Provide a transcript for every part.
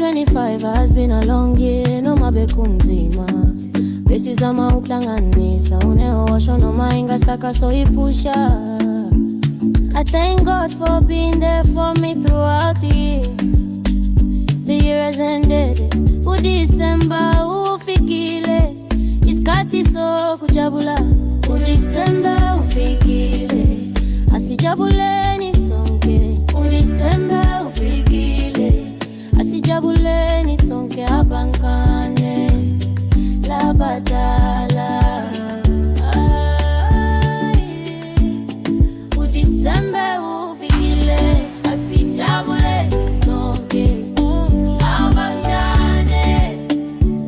2025 has been a long year, no mabe kunzima. Pesi zama uklanganisa, uneo washo no mainga staka so ipusha. I thank God for being there for me throughout the year. The year has ended, December ufikile. Iskati so kujabula, December ufikile. Asijabule ni sonke, December ufikile. Asijabule ni sonke abankane, la badala. December ufikile, asijabule ni sonke, abankane,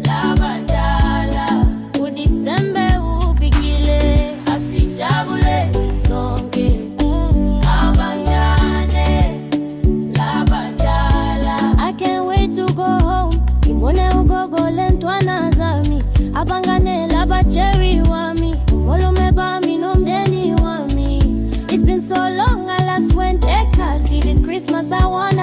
la badala. December ufikile, asijabule ni sonke, abankane, la badala. I can't wait to go home. Imone ugogo lentwana zami, abangane la bacheri wami, molo meba mi no mdeni wami. It's been so long, I last went eka. See this Christmas I want